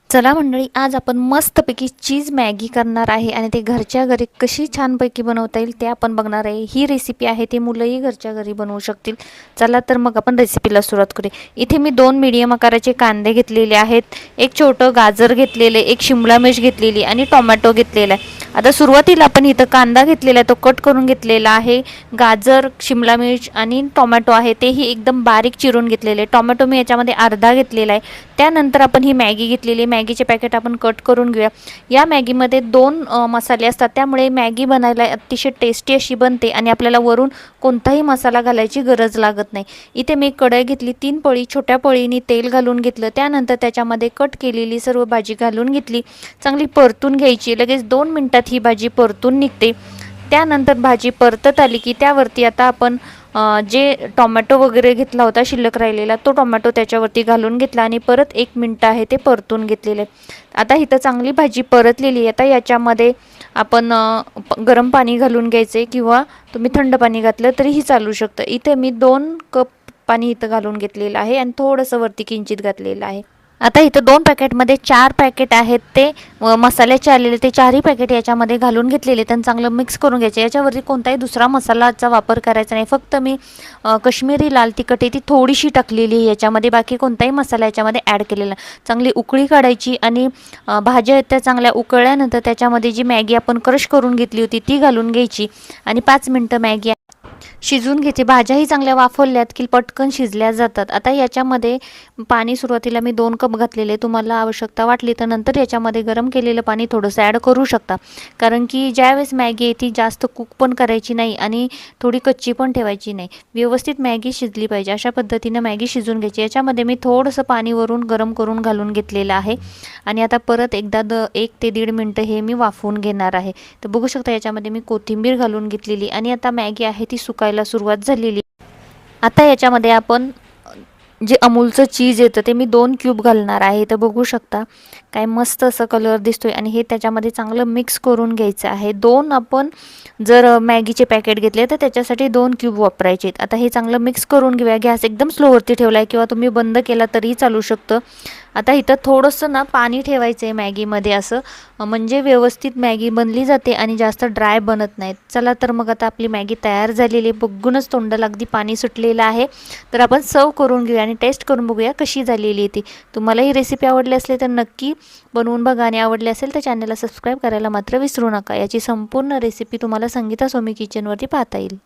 चला मंडळी, आज आपण मस्तपैकी चीज मॅगी करणार आहे आणि ते घरच्या घरी कशी छानपैकी बनवता येईल ते आपण बघणार आहे। ही रेसिपी आहे ते मुलंही घरच्या घरी बनवू शकतील। चला तर मग आपण रेसिपीला सुरुवात करूया। इथे मी 2 मीडियम आकाराचे कांदे घेतलेले आहेत, एक छोटं गाजर घेतलेले, एक शिमला मिर्च घेतलेली आणि टोमॅटो घेतलेला आहे। आता सुरुवातीला आपण इथं कांदा घेतलेला आहे तो कट करून घेतलेला आहे। गाजर, शिमला मिर्च आणि टोमॅटो आहे तेही एकदम बारीक चिरून घेतलेले। टोमॅटो मी याच्यामध्ये अर्धा घेतलेला आहे। त्यानंतर आपण ही मॅगी घेतलेली, मॅगीचे पॅकेट आपण कट करून घेऊया। या मॅगीमध्ये 2 मसाले असतात, त्यामुळे मॅगी बनायला अतिशय टेस्टी अशी बनते आणि आपल्याला वरून कोणताही मसाला घालायची गरज लागत नाही। इथे मी कढई घेतली, 3 पळी छोट्या पळीने तेल घालून घेतलं। त्यानंतर त्याच्यामध्ये कट केलेली सर्व भाजी घालून घेतली, चांगली परतून घ्यायची। लगेच 2 मिनिटात ही भाजी परतून निघते। त्यानंतर भाजी परतत आली की त्यावरती आता आपण जे टोमॅटो वगैरे घेतला होता शिल्लक राहिलेला, तो टोमॅटो त्याच्यावरती घालून घेतला आणि परत 1 मिनिट आहे ते परतून घेतलेले। आता इथं चांगली भाजी परतलेली आहे। आता याच्यामध्ये आपण गरम पाणी घालून घ्यायचे किंवा तुम्ही थंड पाणी घातलं तरीही चालू शकतं। इथे मी 2 कप पाणी इथं घालून घेतलेलं आहे आणि थोडंसं वरती किंचित घातलेलं आहे। आता इथं 2 पॅकेटमध्ये 4 पॅकेट आहेत ते मसाल्याचे आलेले, ते 4ही पॅकेट याच्यामध्ये घालून घेतलेले, त्यांना चांगलं मिक्स करून घ्यायचे। याच्यावरती कोणताही दुसरा मसालाचा वापर करायचा नाही, फक्त मी कश्मीरी लाल तिखट ती थोडीशी टाकलेली आहे याच्यामध्ये, बाकी कोणताही मसाला याच्यामध्ये ॲड केलेला। चांगली उकळी काढायची आणि भाज्या त्या चांगल्या उकळल्यानंतर त्याच्यामध्ये जी मॅगी आपण क्रश करून घेतली होती ती घालून घ्यायची आणि 5 मिनिटं मॅगी शिजवून घ्यायची। भाज्याही चांगल्या वाफवल्यात की पटकन शिजल्या जातात। आता याच्यामध्ये पाणी सुरुवातीला मी 2 कप घातलेले, तुम्हाला आवश्यकता वाटली तर नंतर याच्यामध्ये गरम केलेलं पाणी थोडंसं ॲड करू शकता, कारण की ज्यावेळेस मॅगी आहे ती जास्त कुक पण करायची नाही आणि थोडी कच्ची पण ठेवायची नाही, व्यवस्थित मॅगी शिजली पाहिजे अशा पद्धतीने मॅगी शिजवून घ्यायची। याच्यामध्ये मी थोडंसं पाणी वरून गरम करून घालून घेतलेलं आहे आणि आता परत एकदा 1 ते 1.5 मिनिटं हे मी वाफवून घेणार आहे। तर बघू शकता याच्यामध्ये मी कोथिंबीर घालून घेतलेली आणि आता मॅगी आहे ती सुकायला सुरुवात झालेली। आता याच्यामध्ये आपण जे अमूलचं चीज येतं ते मी 2 क्यूब घालणार आहे। तर बघू शकता काय मस्त असं कलर दिसतोय आणि हे त्याच्यामध्ये चांगलं मिक्स करून घ्यायचं आहे। 2 आपण जर मॅगीचे पॅकेट घेतले तर त्याच्यासाठी 2 क्यूब वापरायचे आहेत। आता हे चांगलं मिक्स करून घेऊया। गॅस एकदम स्लोवरती ठेवला आहे किंवा तुम्ही बंद केला तरी चालू शकतं। आता इथं थोडंसं ना पाणी ठेवायचं आहे मॅगीमध्ये, असं म्हणजे व्यवस्थित मॅगी बनली जाते आणि जास्त ड्राय बनत नाहीत। चला तर मग आता आपली मॅगी तयार झालेली, बघूनच तोंडाला अगदी पाणी सुटलेलं आहे। तर आपण सर्व करून घेऊया आणि टेस्ट करून बघूया कशी झालेली आहे ती। तुम्हाला ही रेसिपी आवडली असली तर नक्की बनवून बघा आणि आवडली असेल तर चॅनलला सबस्क्राईब करायला मात्र विसरू नका। याची संपूर्ण रेसिपी तुम्हाला संगीता सोमी किचनवरती पाहता येईल।